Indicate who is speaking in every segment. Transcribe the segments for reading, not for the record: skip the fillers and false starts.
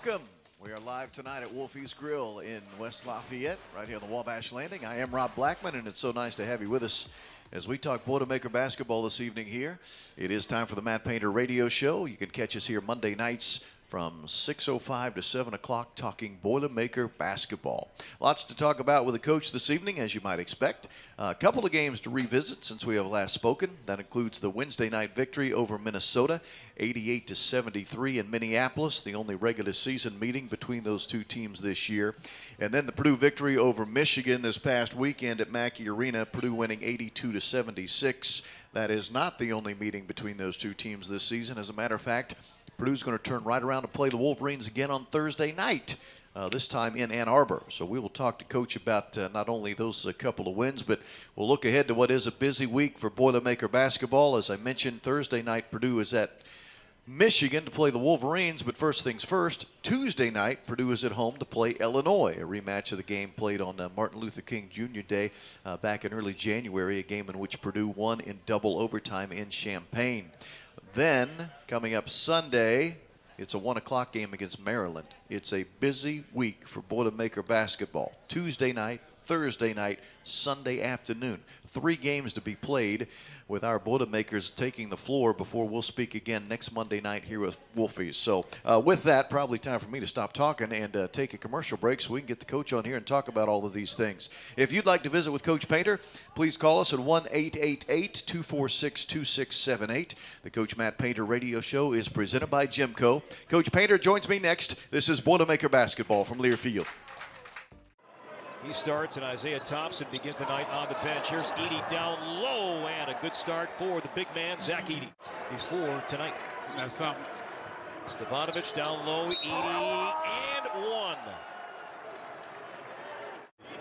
Speaker 1: Welcome. We are live tonight at Wolfie's Grill in West Lafayette, right here on the Wabash Landing. I am Rob Blackman, and it's so nice to have you with us as we talk Boilermaker basketball this evening here. It is time for the Matt Painter Radio Show. You can catch us here Monday nights from 6:05 to 7 o'clock talking Boilermaker basketball. Lots to talk about with the coach this evening, as you might expect. A couple of games to revisit since we have last spoken. That includes the Wednesday night victory over Minnesota, 88-73 in Minneapolis, the only regular season meeting between those two teams this year. And then the Purdue victory over Michigan this past weekend at Mackey Arena, Purdue winning 82-76. That is not the only meeting between those two teams this season. As a matter of fact, Purdue's going to turn right around to play the Wolverines again on Thursday night, this time in Ann Arbor. So we will talk to Coach about not only those couple of wins, but we'll look ahead to what is a busy week for Boilermaker basketball. As I mentioned, Thursday night, Purdue is at Michigan to play the Wolverines, but first things first, Tuesday night, Purdue is at home to play Illinois, a rematch of the game played on Martin Luther King Jr. Day back in early January, a game in which Purdue won in double overtime in Champaign. Then, coming up Sunday, it's a 1 o'clock game against Maryland. It's a busy week for Boilermaker basketball. Tuesday night, Thursday night, Sunday afternoon. 3 games to be played with our Boilermakers taking the floor before we'll speak again next Monday night here with Wolfies. So with that, probably time for me to stop talking and take a commercial break so we can get the coach on here and talk about all of these things. If you'd like to visit with Coach Painter, please call us at 1-888-246-2678. The Coach Matt Painter Radio Show is presented by GEMCO. Coach Painter joins me next. This is Boilermaker basketball from Learfield.
Speaker 2: He starts, and Isaiah Thompson begins the night on the bench. Here's Edey down low, and a good start for the big man, Zach Edey, before tonight.
Speaker 3: That's something.
Speaker 2: Stefanovic down low, Edey, and one.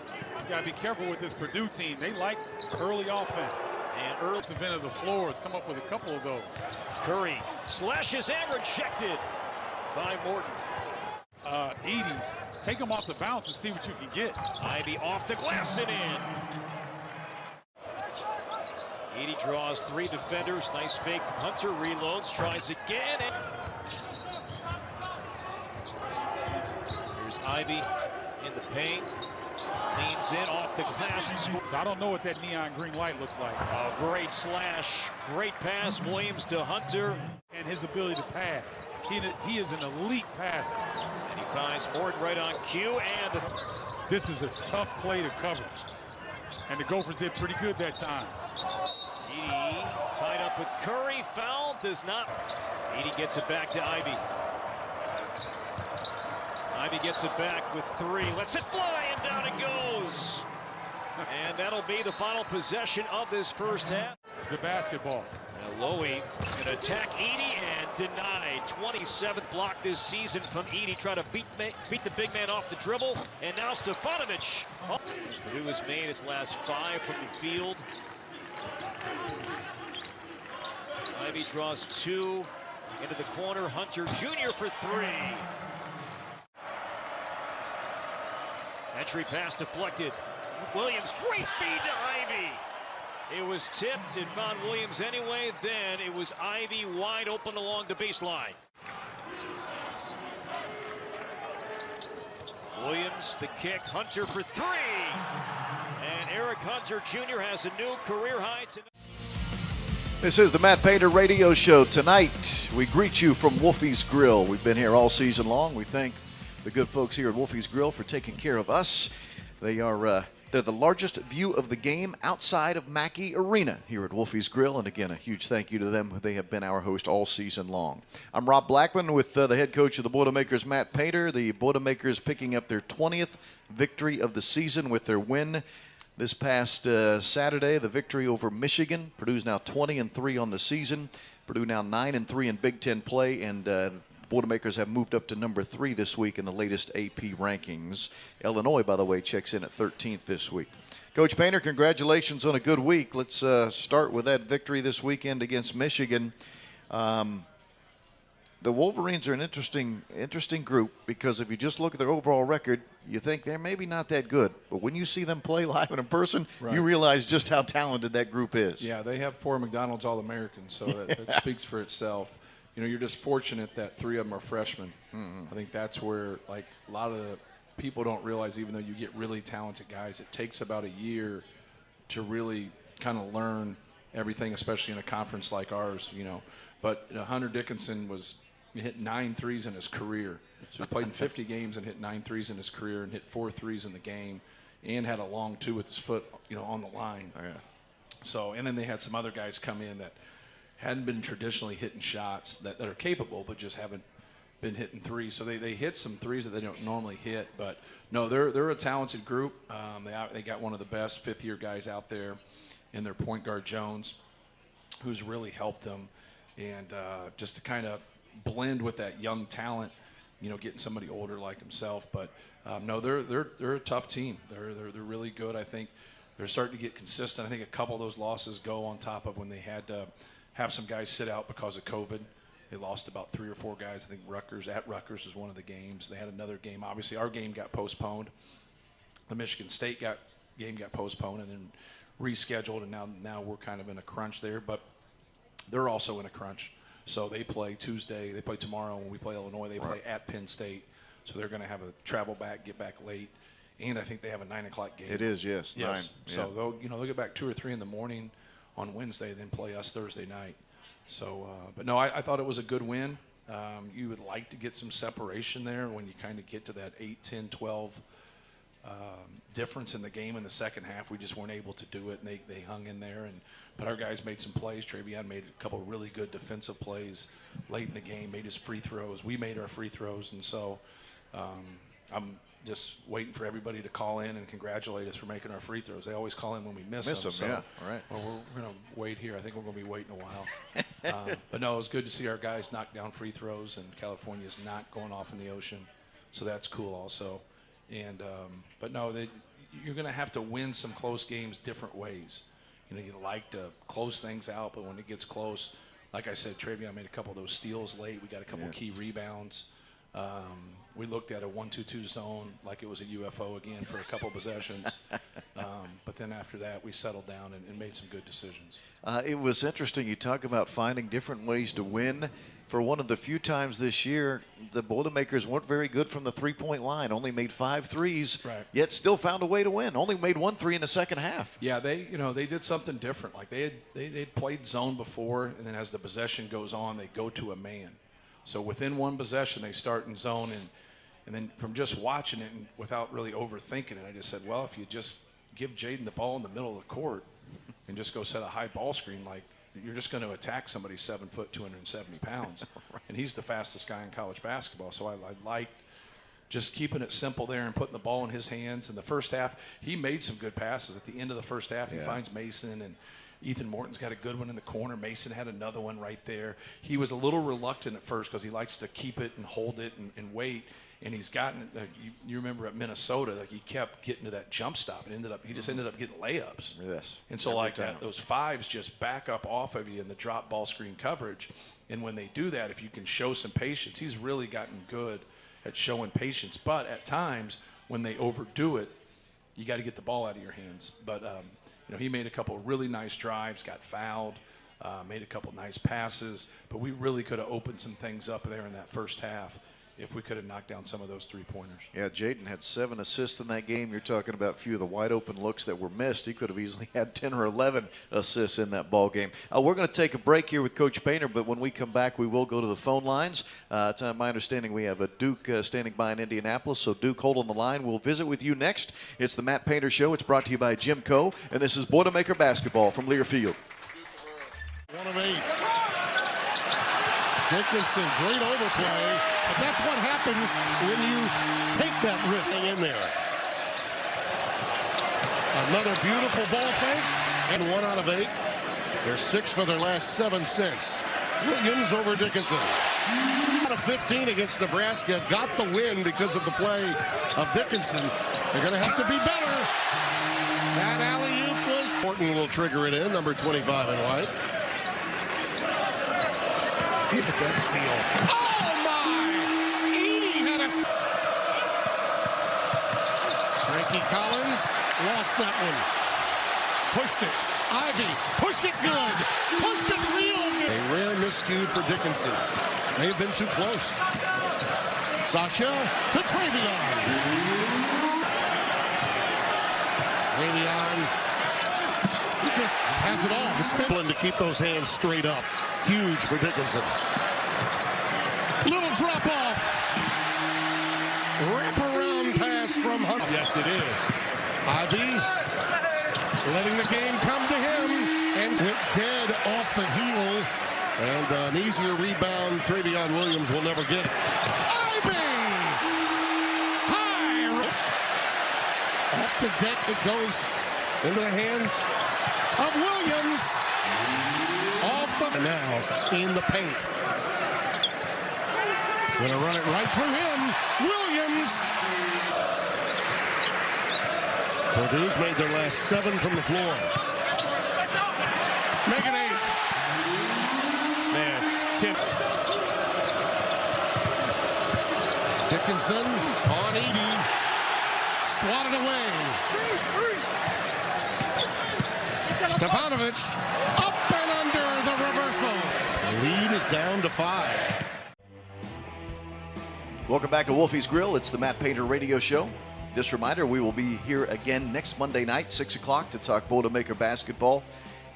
Speaker 3: You got to be careful with this Purdue team. They like early offense.
Speaker 2: And early
Speaker 3: event of the floor has come up with a couple of those.
Speaker 2: Curry slashes and rejected by Morton.
Speaker 3: Edey, take him off the bounce and see what you can get.
Speaker 2: Ivy off the glass and in. Edey draws 3 defenders. Nice fake from Hunter. Reloads, tries again. And here's Ivy in the paint. Leans in off the glass and scores.
Speaker 3: So I don't know what that neon green light looks like.
Speaker 2: A great slash. Great pass. Williams to Hunter.
Speaker 3: And his ability to pass. He is an elite passer.
Speaker 2: And he finds Morton right on cue. And
Speaker 3: this is a tough play to cover. And the Gophers did pretty good that time.
Speaker 2: Edey tied up with Curry. Foul does not. Edey gets it back to Ivy. Ivy gets it back with 3. Lets it fly, and down it goes. And that'll be the final possession of this first half.
Speaker 3: The basketball.
Speaker 2: Now Lowy is going to attack Edey and denied. 27th block this season from Edey. Try to beat the big man off the dribble. And now Stefanovic. Oh. Purdue has made its last 5 from the field. Ivy draws 2 into the corner. Hunter Jr. for 3. Entry pass deflected. Williams, great feed to Ivy. It was tipped. It found Williams anyway. Then it was Ivy wide open along the baseline. Williams, the kick. Hunter for 3. And Eric Hunter Jr. has a new career high tonight.
Speaker 1: This is the Matt Painter Radio Show. Tonight, we greet you from Wolfie's Grill. We've been here all season long. We thank the good folks here at Wolfie's Grill for taking care of us. They're the largest view of the game outside of Mackey Arena here at Wolfie's Grill. And again, a huge thank you to them. They have been our host all season long. I'm Rob Blackman with the head coach of the Boilermakers, Matt Painter. The Boilermakers picking up their 20th victory of the season with their win this past Saturday, the victory over Michigan. Purdue's now 20-3 on the season. Purdue now 9-3 in Big Ten play, and Boilermakers have moved up to number 3 this week in the latest AP rankings. Illinois, by the way, checks in at 13th this week. Coach Painter, congratulations on a good week. Let's start with that victory this weekend against Michigan. The Wolverines are an interesting group because if you just look at their overall record, you think they're maybe not that good. But when you see them play live and in person, right, you realize just how talented that group is.
Speaker 4: Yeah, they have 4 McDonald's All-Americans, so that speaks for itself. you know, you're just fortunate that 3 of them are freshmen. I think that's where, like, a lot of the people don't realize, even though you get really talented guys, it takes about a year to really kind of learn everything, especially in a conference like ours, you know. But Hunter Dickinson hit 9 threes in his career. So he played in 50 games and hit 9 threes in his career and hit 4 threes in the game and had a long 2 with his foot, you know, on the line.
Speaker 1: Oh, yeah.
Speaker 4: So, and then they had some other guys come in that hadn't been traditionally hitting shots that are capable, but just haven't been hitting threes. So they hit some threes that they don't normally hit. But no, they're a talented group. They got one of the best 5th-year guys out there in their point guard, Jones, who's really helped them. And just to kind of blend with that young talent, you know, getting somebody older like himself. But no, they're a tough team. They're really good. I think they're starting to get consistent. I think a couple of those losses go on top of when they had to have some guys sit out because of COVID. They lost about 3 or 4 guys. I think Rutgers was one of the games. They had another game. Obviously, our game got postponed. The Michigan State game got postponed and then rescheduled, and now we're kind of in a crunch there. But they're also in a crunch. So they play Tuesday. They play tomorrow. When we play Illinois, they play at Penn State. So they're going to have a travel back, get back late. And I think they have a 9 o'clock game.
Speaker 1: It is, yes. 9.
Speaker 4: So they'll get back 2 or 3 in the morning on Wednesday, then play us Thursday night. So, but no, I thought it was a good win. You would like to get some separation there when you kind of get to that 8, 10, 12 difference in the game in the second half. We just weren't able to do it, and they hung in there. But our guys made some plays. Travion made a couple really good defensive plays late in the game, made his free throws. We made our free throws, and so I'm just waiting for everybody to call in and congratulate us for making our free throws. They always call in when we miss them. So,
Speaker 1: yeah, right.
Speaker 4: Well, we're going to wait here. I think we're going to be waiting a while. But no, it was good to see our guys knock down free throws, and California's not going off in the ocean, so that's cool also. And but no, you're going to have to win some close games different ways. You know, you like to close things out, but when it gets close, like I said, Travion made a couple of those steals late. We got a couple of key rebounds. We looked at a 1-2-2 zone like it was a UFO again for a couple of possessions. But then after that, we settled down and made some good decisions.
Speaker 1: It was interesting. You talk about finding different ways to win. For one of the few times this year, the Boilermakers weren't very good from the three-point line. Only made 5 threes, yet still found a way to win. Only made 1 3 in the second half. Yeah,
Speaker 4: they did something different. Like they'd played zone before, and then as the possession goes on, they go to a man. So within one possession, they start in zone, and then from just watching it and without really overthinking it, I just said, well, if you just give Jaden the ball in the middle of the court and just go set a high ball screen, like you're just going to attack somebody 7 foot, 270 pounds. And he's the fastest guy in college basketball. So I liked just keeping it simple there and putting the ball in his hands. In the first half, he made some good passes. At the end of the first half, he finds Mason, and Ethan Morton's got a good one in the corner. Mason had another one right there. He was a little reluctant at first because he likes to keep it and hold it and wait. And he's gotten, you remember at Minnesota, like he kept getting to that jump stop and he just ended up getting layups.
Speaker 1: Yes.
Speaker 4: And so like that, those 5s just back up off of you in the drop ball screen coverage. And when they do that, if you can show some patience, he's really gotten good at showing patience. But at times when they overdo it, you got to get the ball out of your hands. But, he made a couple of really nice drives, got fouled, made a couple nice passes. But we really could have opened some things up there in that first half if we could have knocked down some of those three-pointers.
Speaker 1: Yeah, Jaden had 7 assists in that game. You're talking about a few of the wide-open looks that were missed. He could have easily had 10 or 11 assists in that ball game. We're going to take a break here with Coach Painter, but when we come back, we will go to the phone lines. It's my understanding we have a Duke standing by in Indianapolis, so Duke, hold on the line. We'll visit with you next. It's the Matt Painter Show. It's brought to you by GEMCO, and this is Boilermaker Basketball from Learfield.
Speaker 5: 1 of 8. Dickinson, great overplay, but that's what happens when you take that risk in there. Another beautiful ball fake, and 1 out of 8. They're 6 for their last 7 since. Williams over Dickinson. Out of 15 against Nebraska, got the win because of the play of Dickinson. They're going to have to be better. That alley-oop was... Morton will trigger it in, number 25 in white. Look at that seal. Oh, my! Edie had a... Frankie Collins lost that one. Pushed it. Ivy, push it good. Push it real good. A rare miscue for Dickinson. May have been too close. Sasha to Travion. Travion, he just has it all. Discipline to keep those hands straight up. Huge for Dickinson. Little drop off. Wraparound pass from Hunt.
Speaker 3: Yes, it is.
Speaker 5: Ivy letting the game come to him and went dead off the heel. And an easier rebound Travion Williams will never get. Ivy! High! Off the deck it goes into the hands of Williams. Off the... Now in the paint. Gonna run it right through him. Williams! Purdue's made their last 7 from the floor. Make it 8.
Speaker 3: Man, Tim.
Speaker 5: Dickinson on Edie. Swatted away. Stefanovic up and under the reversal. The lead is down to 5.
Speaker 1: Welcome back to Wolfie's Grill. It's the Matt Painter Radio Show. Just a reminder, we will be here again next Monday night, 6 o'clock, to talk Boilermaker basketball.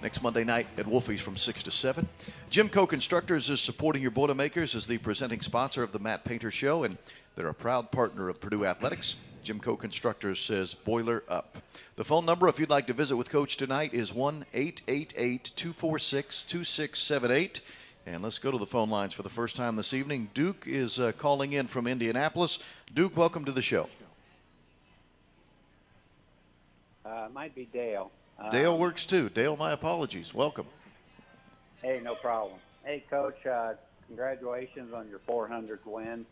Speaker 1: Next Monday night at Wolfie's from 6 to 7. GEMCO Constructors is supporting your Boilermakers as the presenting sponsor of the Matt Painter Show, and they're a proud partner of Purdue Athletics. GEMCO Constructors says boiler up. The phone number, if you'd like to visit with Coach tonight, is 1-888-246-2678. And let's go to the phone lines for the first time this evening. Duke is calling in from Indianapolis. Duke, welcome to the show.
Speaker 6: Might be Dale.
Speaker 1: Dale works too. Dale, my apologies. Welcome.
Speaker 6: Hey, no problem. Hey, Coach, congratulations on your 400th win.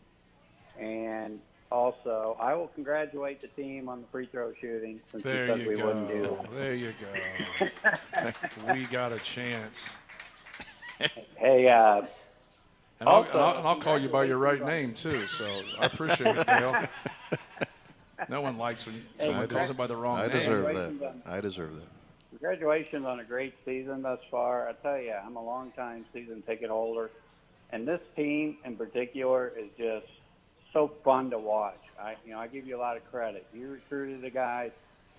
Speaker 6: And also, I will congratulate the team on the free throw shooting since you said we wouldn't do it.
Speaker 4: There you go. We got a chance.
Speaker 6: Hey,
Speaker 4: And I'll call you by your right name, too, so I appreciate it, Dale. No one likes when someone calls it by the wrong name.
Speaker 1: I deserve that. I deserve that.
Speaker 6: Congratulations on a great season thus far. I tell you, I'm a long-time season ticket holder, and this team in particular is just so fun to watch. I give you a lot of credit. You recruited the guys,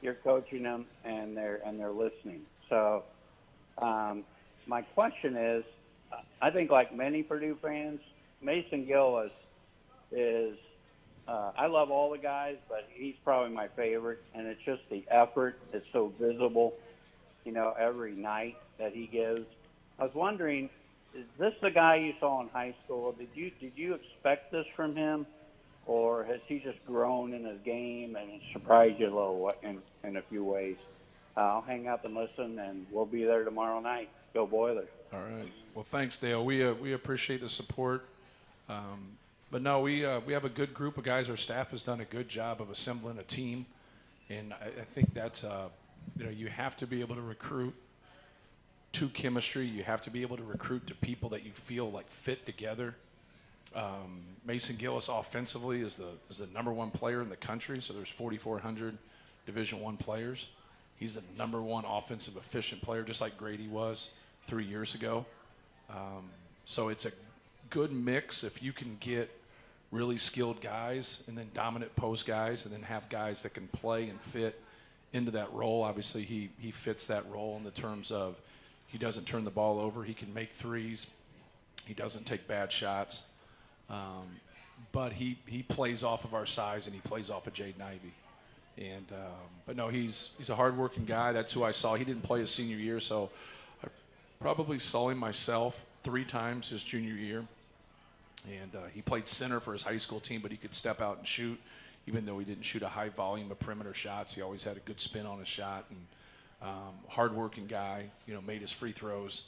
Speaker 6: you're coaching them, and they're listening. So, my question is, I think like many Purdue fans, Mason Gillis is. I love all the guys, but he's probably my favorite, and it's just the effort that's so visible, every night that he gives. I was wondering, is this the guy you saw in high school? Did you expect this from him, or has he just grown in his game and surprised you a little in a few ways? I'll hang up and listen, and we'll be there tomorrow night. Go Boilers!
Speaker 4: All right. Well, thanks, Dale. We appreciate the support. But no, we have a good group of guys. Our staff has done a good job of assembling a team, and I think that's you have to be able to recruit to chemistry. You have to be able to recruit to people that you feel like fit together. Mason Gillis offensively is the #1 player in the country. So there's 4,400 Division I players. He's the #1 offensive efficient player, just like Grady was 3 years ago. So it's a good mix if you can get really skilled guys and then dominant post guys and then have guys that can play and fit into that role. Obviously, he fits that role in the terms of he doesn't turn the ball over. He can make threes. He doesn't take bad shots. But he plays off of our size and he plays off of Jaden Ivey. And but no, he's a hardworking guy. That's who I saw. He didn't play his senior year, so I probably saw him myself 3 times his junior year. And he played center for his high school team, but he could step out and shoot. Even though he didn't shoot a high volume of perimeter shots, he always had a good spin on his shot. And hardworking guy, made his free throws,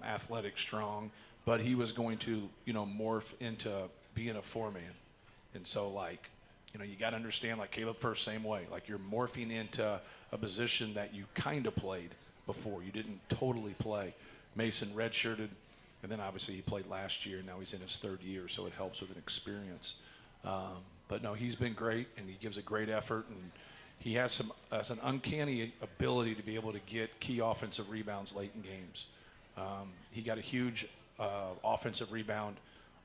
Speaker 4: athletic, strong. But he was going to, morph into being a 4-man. And so, you got to understand, like Caleb First, same way. Like you're morphing into a position that you kind of played before. You didn't totally play. Mason redshirted. And then obviously he played last year. Now he's in his 3rd year, so it helps with an experience. But no, he's been great, and he gives a great effort. And he has an uncanny ability to be able to get key offensive rebounds late in games. He got a huge offensive rebound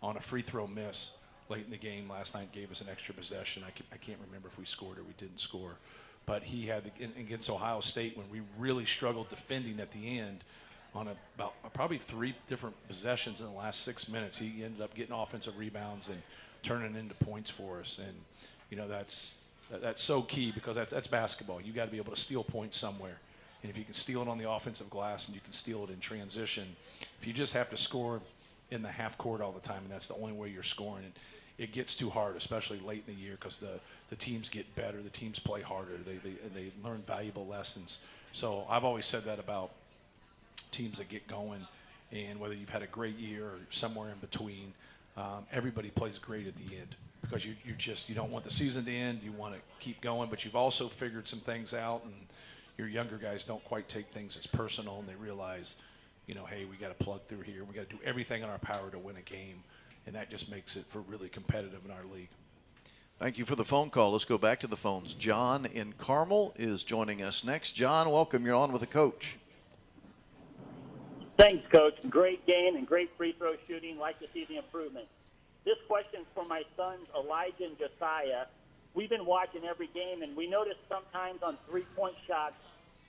Speaker 4: on a free throw miss late in the game last night, gave us an extra possession. I can't remember if we scored or we didn't score. But he had, against Ohio State, when we really struggled defending at the end, on about probably 3 different possessions in the last 6 minutes, he ended up getting offensive rebounds and turning into points for us. And, you know, that's so key, because that's basketball. You got to be able to steal points somewhere. And if you can steal it on the offensive glass and you can steal it in transition, if you just have to score in the half court all the time and that's the only way you're scoring, it gets too hard, especially late in the year, because the teams get better, the teams play harder, they learn valuable lessons. So I've always said that about teams that get going, and whether you've had a great year or somewhere in between, everybody plays great at the end, because you don't want the season to end, you want to keep going, but you've also figured some things out, and your younger guys don't quite take things as personal, and they realize, you know, hey, we got to plug through here, we got to do everything in our power to win a game. And that just makes it for really competitive in our league.
Speaker 1: Thank you for the phone call. Let's go back to the phones. John in Carmel is joining us next. John, welcome. You're on with the coach.
Speaker 7: Thanks, Coach. Great game and great free throw shooting. Like to see the improvement. This question's for my sons, Elijah and Josiah. We've been watching every game, and we notice sometimes on three-point shots,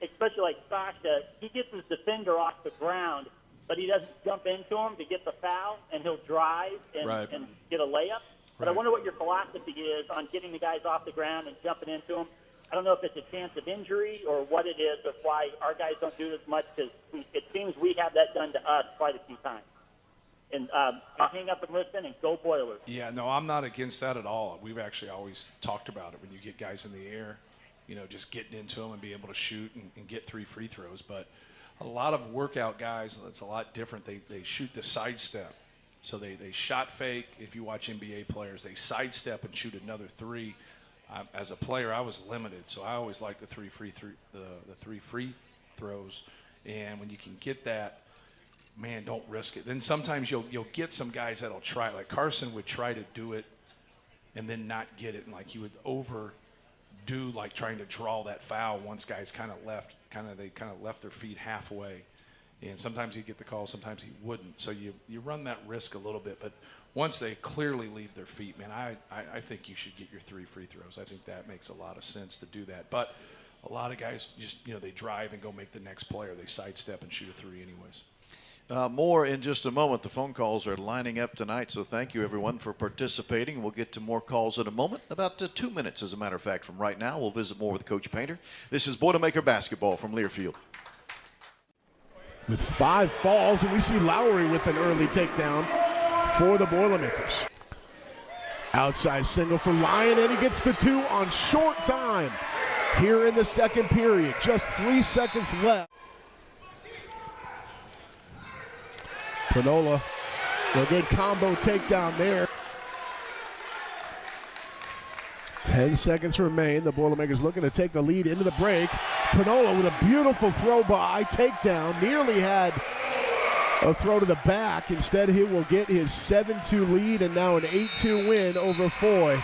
Speaker 7: especially like Sasha, he gets his defender off the ground, but he doesn't jump into him to get the foul, and he'll drive and get a layup. But I wonder what your philosophy is on getting the guys off the ground and jumping into them. I don't know if it's a chance of injury or what it is, of why our guys don't do it as much, because it seems we have that done to us quite a few times. And hang up and listen and go Boilers.
Speaker 4: Yeah, no, I'm not against that at all. We've actually always talked about it when you get guys in the air, you know, just getting into them and being able to shoot and get 3 free throws. But a lot of workout guys, that's a lot different. They shoot the sidestep. So they shot fake. If you watch NBA players, they sidestep and shoot another 3. As a player, I was limited, so I always like the 3 free throws. And when you can get that, man, don't risk it. Then sometimes you'll get some guys that'll try. Like Carson would try to do it and then not get it, and like he would overdo like trying to draw that foul once guys they left their feet halfway. And sometimes he'd get the call, sometimes he wouldn't. So you run that risk a little bit. But once they clearly leave their feet, man, I think you should get your 3 free throws. I think that makes a lot of sense to do that. But a lot of guys just, they drive and go make the next play, or they sidestep and shoot a 3 anyways.
Speaker 1: More in just a moment. The phone calls are lining up tonight, so thank you, everyone, for participating. We'll get to more calls in a moment. About 2 minutes, as a matter of fact, from right now. We'll visit more with Coach Painter. This is Boilermaker basketball from Learfield.
Speaker 8: With 5 falls, and we see Lowry with an early takedown for the Boilermakers. Outside single for Lyon, and he gets the 2 on short time here in the second period. Just 3 seconds left. Panola, a good combo takedown there. 10 seconds remain. The Boilermakers looking to take the lead into the break. Panola with a beautiful throw by, takedown. Nearly had a throw to the back. Instead, he will get his 7-2 lead and now an 8-2 win over Foy.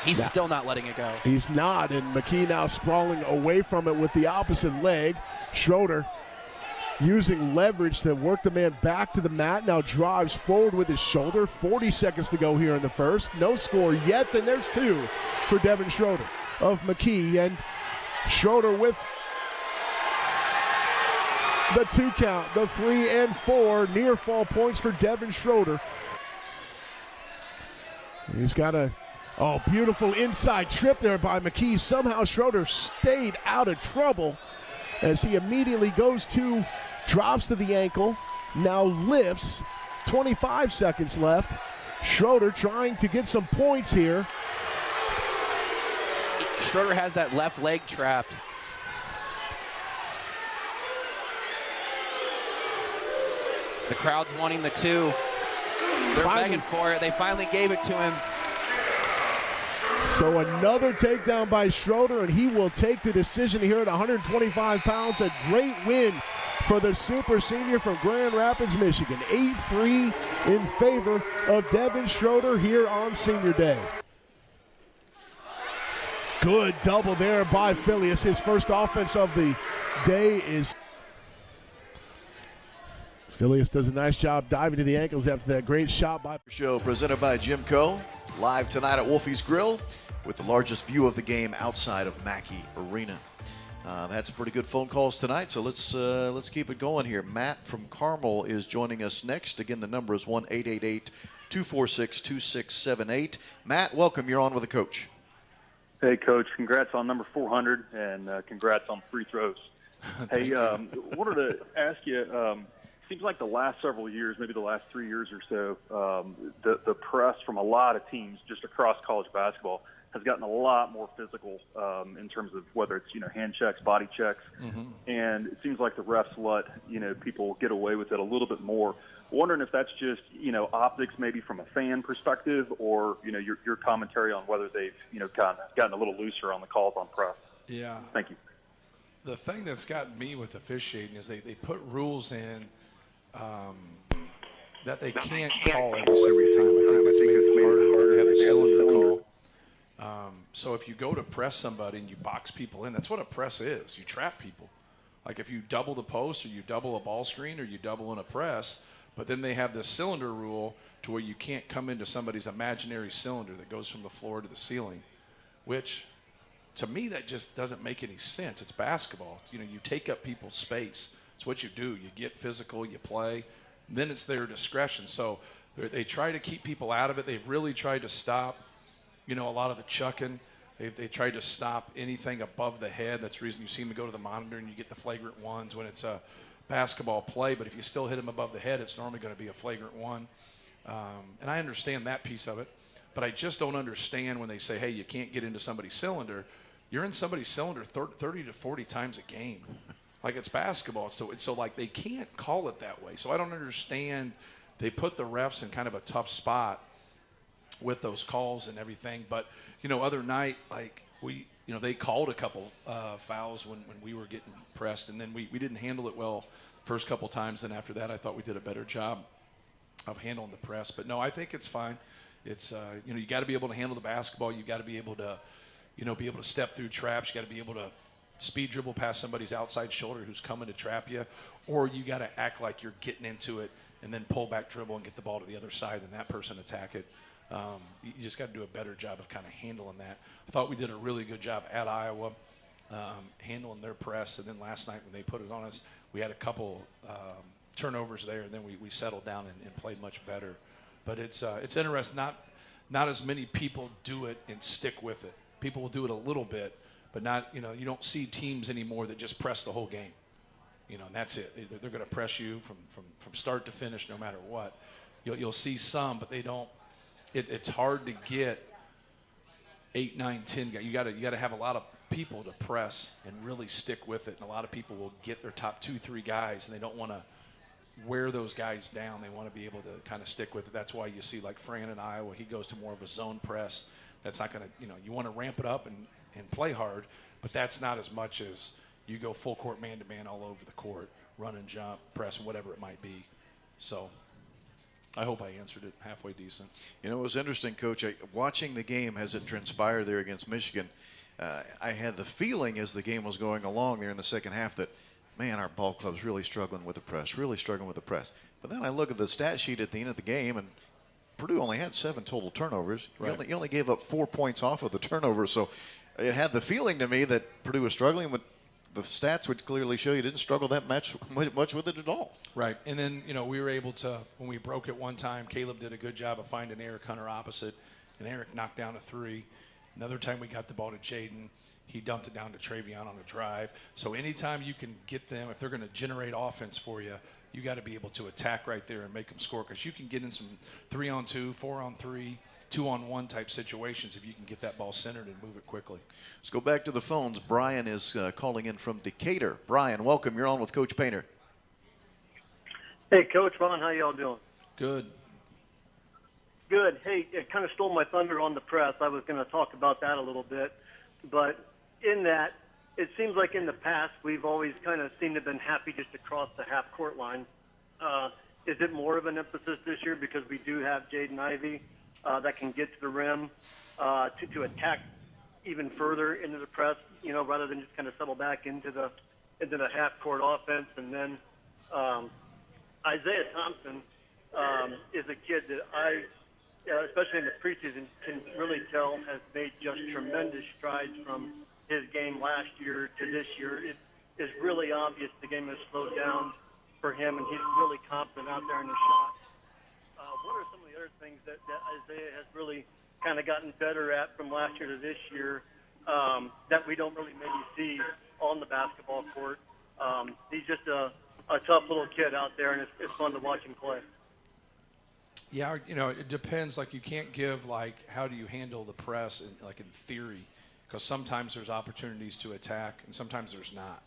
Speaker 9: He's still not letting it go.
Speaker 8: He's not, and McKee now sprawling away from it with the opposite leg. Schroeder using leverage to work the man back to the mat. Now drives forward with his shoulder. 40 seconds to go here in the first. No score yet, and there's 2 for Devin Schroeder of McKee. And Schroeder with the 2 count, the 3 and 4 near fall points for Devin Schroeder. He's got a beautiful inside trip there by McKee. Somehow Schroeder stayed out of trouble as he immediately drops to the ankle, now lifts. 25 seconds left. Schroeder trying to get some points here.
Speaker 9: Schroeder has that left leg trapped. The crowd's wanting the 2. They're begging for it. They finally gave it to him.
Speaker 8: So another takedown by Schroeder, and he will take the decision here at 125 pounds. A great win for the super senior from Grand Rapids, Michigan. 8-3 in favor of Devin Schroeder here on Senior Day. Good double there by Phileas. His first offense of the day is. Phileas does a nice job diving to the ankles after that great shot by.
Speaker 1: Show presented by GEMCO, live tonight at Wolfie's Grill with the largest view of the game outside of Mackey Arena. Had some pretty good phone calls tonight, so let's keep it going here. Matt from Carmel is joining us next. Again, the number is 1-888-246-2678. Matt, welcome. You're on with the coach.
Speaker 10: Hey, Coach. Congrats on number 400, and congrats on free throws. Hey, wanted to ask you, seems like the last several years, maybe the last 3 years or so, the press from a lot of teams just across college basketball has gotten a lot more physical in terms of whether it's, hand checks, body checks. Mm-hmm. And it seems like the refs let, people get away with it a little bit more. Wondering if that's just, optics maybe from a fan perspective or, your commentary on whether they've, kind of gotten a little looser on the calls on press.
Speaker 4: Yeah.
Speaker 10: Thank you.
Speaker 4: The thing that's gotten me with officiating is they put rules in that they can't call every single time. I think that's made it harder to have the cylinder call. So if you go to press somebody and you box people in, that's what a press is. You trap people. Like if you double the post or you double a ball screen or you double in a press, but then they have this cylinder rule to where you can't come into somebody's imaginary cylinder that goes from the floor to the ceiling, which to me that just doesn't make any sense. It's basketball. You take up people's space. It's what you do. You get physical, you play, then it's their discretion. So they try to keep people out of it. They've really tried to stop a lot of the chucking. They tried to stop anything above the head. That's the reason you see them go to the monitor and you get the flagrant ones when it's a basketball play. But if you still hit them above the head, it's normally going to be a flagrant one. And I understand that piece of it. But I just don't understand when they say, hey, you can't get into somebody's cylinder. You're in somebody's cylinder 30 to 40 times a game. Like it's basketball. So like they can't call it that way. So I don't understand. They put the refs in kind of a tough spot with those calls and everything. But, other night, like they called a couple fouls when we were getting pressed, and then we didn't handle it well first couple times. And after that, I thought we did a better job of handling the press. But no, I think it's fine. It's, you got to be able to handle the basketball. You got to be able to, be able to step through traps. You got to be able to speed dribble past somebody's outside shoulder who's coming to trap you, or you got to act like you're getting into it and then pull back dribble and get the ball to the other side and that person attack it. You just got to do a better job of kind of handling that. I thought we did a really good job at Iowa handling their press, and then last night when they put it on us, we had a couple turnovers there, and then we settled down and played much better. But it's interesting. Not as many people do it and stick with it. People will do it a little bit, but not, you don't see teams anymore that just press the whole game. And that's it. They're going to press you from start to finish no matter what. You'll see some, but they don't. It's hard to get 8, 9, 10 guys. You got to have a lot of people to press and really stick with it. And a lot of people will get their top 2, 3 guys, and they don't want to wear those guys down. They want to be able to kind of stick with it. That's why you see like Fran in Iowa, he goes to more of a zone press. That's not going to, you want to ramp it up and play hard, but that's not as much as you go full court man-to-man all over the court, run and jump, press, and whatever it might be. So I hope I answered it halfway decent.
Speaker 1: It was interesting, Coach. Watching the game as it transpired there against Michigan, I had the feeling as the game was going along there in the second half that, man, our ball club's really struggling with the press, But then I look at the stat sheet at the end of the game, and Purdue only had 7 total turnovers.
Speaker 4: Right.
Speaker 1: You only gave up 4 points off of the turnovers. So it had the feeling to me that Purdue was struggling, but the stats would clearly show you didn't struggle that much with it at all.
Speaker 4: Right. And then, we were able to, when we broke it one time, Caleb did a good job of finding Eric Hunter opposite, and Eric knocked down a 3. Another time we got the ball to Jaden, he dumped it down to Travion on a drive. So anytime you can get them, if they're going to generate offense for you, you got to be able to attack right there and make them score, because you can get in some 3-on-2, 4-on-3, 2-on-1 type situations if you can get that ball centered and move it quickly.
Speaker 1: Let's go back to the phones. Brian is calling in from Decatur. Brian, welcome. You're on with Coach Painter.
Speaker 11: Hey, Coach Ron, how y'all doing?
Speaker 4: Good.
Speaker 11: Good. Hey, it kind of stole my thunder on the press. I was going to talk about that a little bit. But in that, it seems like in the past we've always kind of seemed to have been happy just to cross the half-court line. Is it more of an emphasis this year because we do have Jaden Ivey that can get to the rim to attack even further into the press, rather than just kind of settle back into the half-court offense. And then Isaiah Thompson is a kid that I, especially in the preseason, can really tell has made just tremendous strides from his game last year to this year. It is really obvious the game has slowed down for him, and he's really confident out there in the shot. What are some of the other things that Isaiah has really kind of gotten better at from last year to this year that we don't really maybe see on the basketball court? He's just a tough little kid out there, and it's fun to watch him play.
Speaker 4: Yeah, it depends. Like, you can't give, like, how do you handle the press, in theory, because sometimes there's opportunities to attack, and sometimes there's not.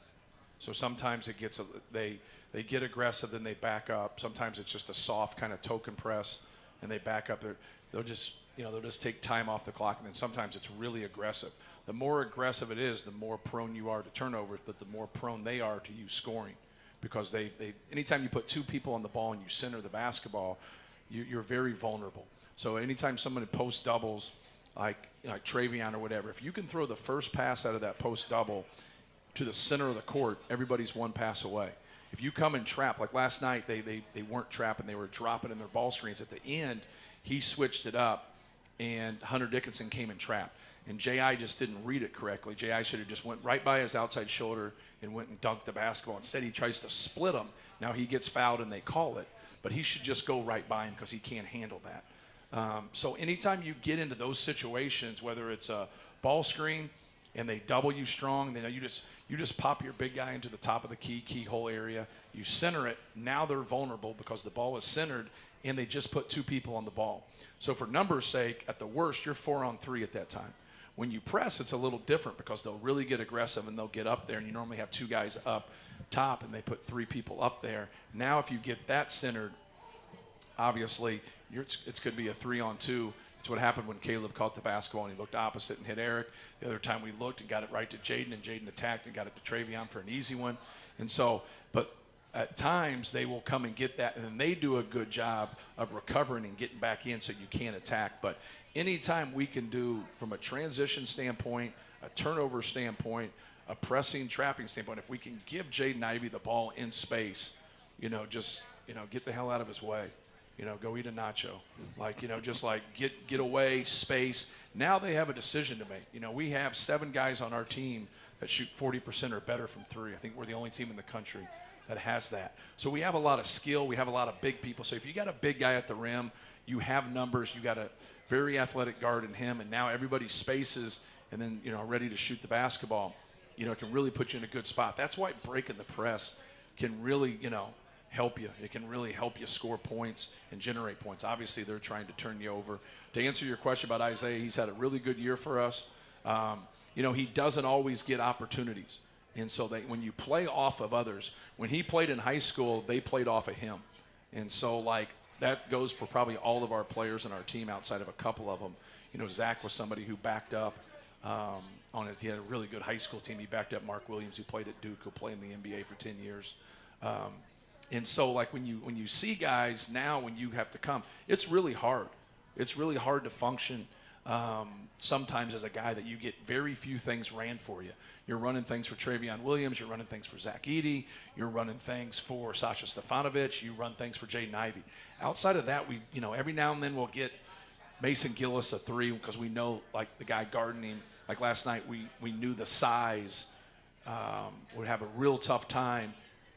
Speaker 4: So sometimes it gets they get aggressive, then they back up. Sometimes it's just a soft kind of token press, and they back up. They'll just take time off the clock, and then sometimes it's really aggressive. The more aggressive it is, the more prone you are to turnovers, but the more prone they are to you scoring, because they anytime you put two people on the ball and you center the basketball, you're very vulnerable. So anytime somebody post doubles, like Travion or whatever, if you can throw the first pass out of that post double to the center of the court, everybody's one pass away. If you come and trap, like last night, they weren't trapping, they were dropping in their ball screens. At the end, he switched it up, and Hunter Dickinson came and trapped. And J.I. just didn't read it correctly. J.I. should have just went right by his outside shoulder and went and dunked the basketball. Instead, he tries to split him. Now he gets fouled and they call it. But he should just go right by him because he can't handle that. So anytime you get into those situations, whether it's a ball screen and they double you strong, then you just pop your big guy into the top of the keyhole area. You center it. Now they're vulnerable because the ball is centered, and they just put two people on the ball. So for numbers' sake, at the worst, you're 4-on-3 at that time. When you press, it's a little different because they'll really get aggressive and they'll get up there, and you normally have two guys up top, and they put three people up there. Now if you get that centered, obviously it's going to be a 3-on-2. It's what happened when Caleb caught the basketball and he looked opposite and hit Eric. The other time we looked and got it right to Jaden, and Jaden attacked and got it to Travion for an easy one. And so, but at times they will come and get that, and then they do a good job of recovering and getting back in so you can't attack. But anytime we can do, from a transition standpoint, a turnover standpoint, a pressing, trapping standpoint, if we can give Jaden Ivey the ball in space, get the hell out of his way. Go eat a nacho. Get away, space. Now they have a decision to make. We have 7 guys on our team that shoot 40% or better from three. I think we're the only team in the country that has that. So we have a lot of skill. We have a lot of big people. So if you got a big guy at the rim, you have numbers. You got a very athletic guard in him, and now everybody spaces and then, ready to shoot the basketball. It can really put you in a good spot. That's why breaking the press can really, help you. It can really help you score points and generate points. Obviously, they're trying to turn you over. To answer your question about Isaiah, he's had a really good year for us. He doesn't always get opportunities. And so when you play off of others, when he played in high school, they played off of him. And so, that goes for probably all of our players in our team outside of a couple of them. Zach was somebody who backed up on it. He had a really good high school team. He backed up Mark Williams, who played at Duke, who played in the NBA for 10 years. And so, when you see guys now, when you have to come, it's really hard. It's really hard to function sometimes as a guy that you get very few things ran for you. You're running things for Travion Williams. You're running things for Zach Edey. You're running things for Sasha Stefanovic. You run things for Jaden Ivey. Outside of that, we every now and then we'll get Mason Gillis a 3 because we know, the guy guarding him. Like last night, we knew the size would have a real tough time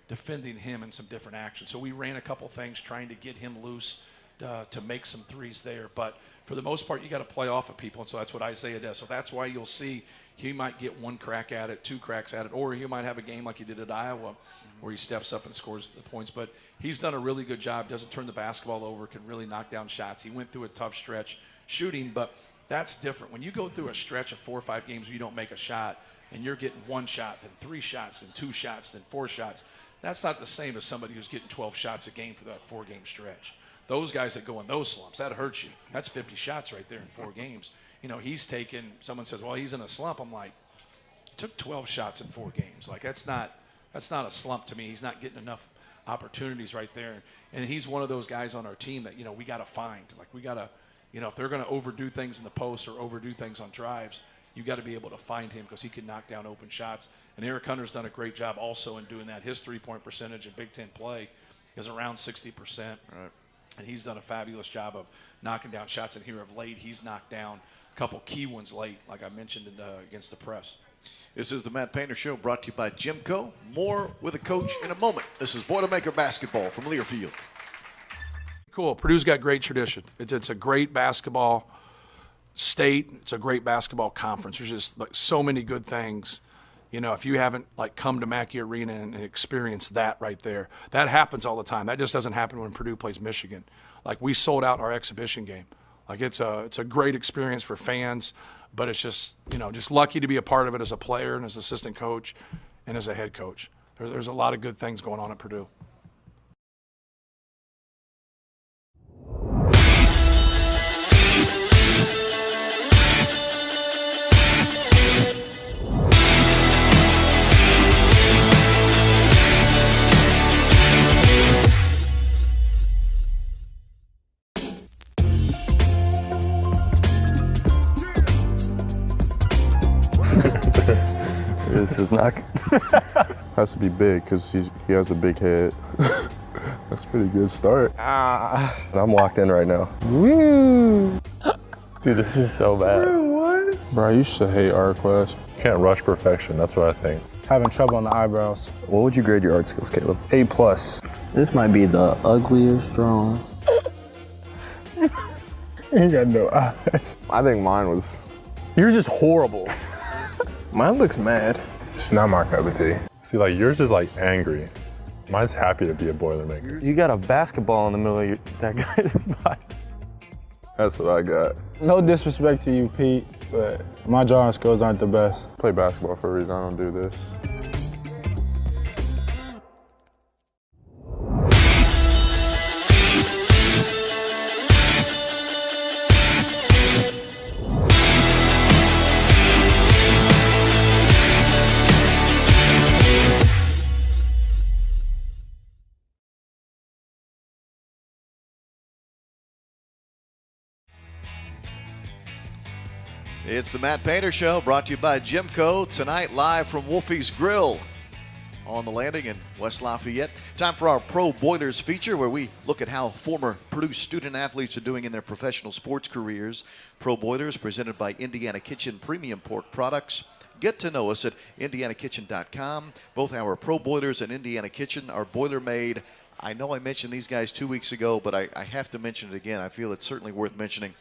Speaker 4: defending him in some different actions. So we ran a couple things trying to get him loose to make some threes there. But for the most part, you got to play off of people, and so that's what Isaiah does. So that's why you'll see he might get 1 crack at it, 2 cracks at it, or he might have a game like he did at Iowa where he steps up and scores the points. But he's done a really good job, doesn't turn the basketball over, can really knock down shots. He went through a tough stretch shooting, but that's different. When you go through a stretch of 4 or 5 games where you don't make a shot and you're getting 1 shot, then 3 shots, then 2 shots, then 4 shots, that's not the same as somebody who's getting 12 shots a game for that 4-game stretch. Those guys that go in those slumps, that hurts you. That's 50 shots right there in 4 games. He's taken, someone says, well, he's in a slump. I'm like, he took 12 shots in 4 games. That's not a slump to me. He's not getting enough opportunities right there. And he's one of those guys on our team that, we got to find. We got to, if they're going to overdo things in the post or overdo things on drives, you got to be able to find him because he can knock down open shots. And Eric Hunter's done a great job also in doing that. His three-point percentage in Big Ten play is around 60%. Right. And he's done a fabulous job of knocking down shots. And here of late, he's knocked down a couple key ones late, like I mentioned against the press.
Speaker 1: This is the Matt Painter Show, brought to you by GEMCO. More with a coach in a moment. This is Boilermaker basketball from Learfield.
Speaker 4: Cool. Purdue's got great tradition. It's a great basketball state. It's a great basketball conference. There's just like so many good things. You know, if you haven't like come to Mackey Arena and experienced that right there, that happens all the time. That just doesn't happen when Purdue plays Michigan. Like we sold out our exhibition game. Like it's a great experience for fans, but it's just, you know, just lucky to be a part of it as a player and as assistant coach and as a head coach. There's a lot of good things going on at Purdue.
Speaker 12: This is not. Has to be big because he has a big head. That's a pretty good start. I'm locked in right now.
Speaker 13: Woo! Dude, this is so bad.
Speaker 12: Bro, what? Bro, I used to hate art class.
Speaker 14: Can't rush perfection, that's what I think.
Speaker 13: Having trouble on the eyebrows.
Speaker 12: What would you grade your art skills, Caleb?
Speaker 13: A+.
Speaker 15: This might be the ugliest drawing.
Speaker 13: Ain't got no eyes.
Speaker 12: I think mine was.
Speaker 13: Yours is horrible.
Speaker 12: Mine looks mad.
Speaker 14: It's not my cup of tea. See, like yours is like angry. Mine's happy to be a Boilermaker.
Speaker 12: You got a basketball in the middle of that guy's body. That's what I got.
Speaker 13: No disrespect to you, Pete, but my drawing skills aren't the best.
Speaker 12: I play basketball for a reason. I don't do this.
Speaker 1: It's the Matt Painter Show, brought to you by GEMCO. Tonight, live from Wolfie's Grill on the Landing in West Lafayette. Time for our Pro Boilers feature, where we look at how former Purdue student athletes are doing in their professional sports careers. Pro Boilers, presented by Indiana Kitchen Premium Pork Products. Get to know us at indianakitchen.com. Both our Pro Boilers and Indiana Kitchen are boiler-made. I know I mentioned these guys 2 weeks ago, but I have to mention it again. I feel it's certainly worth mentioning.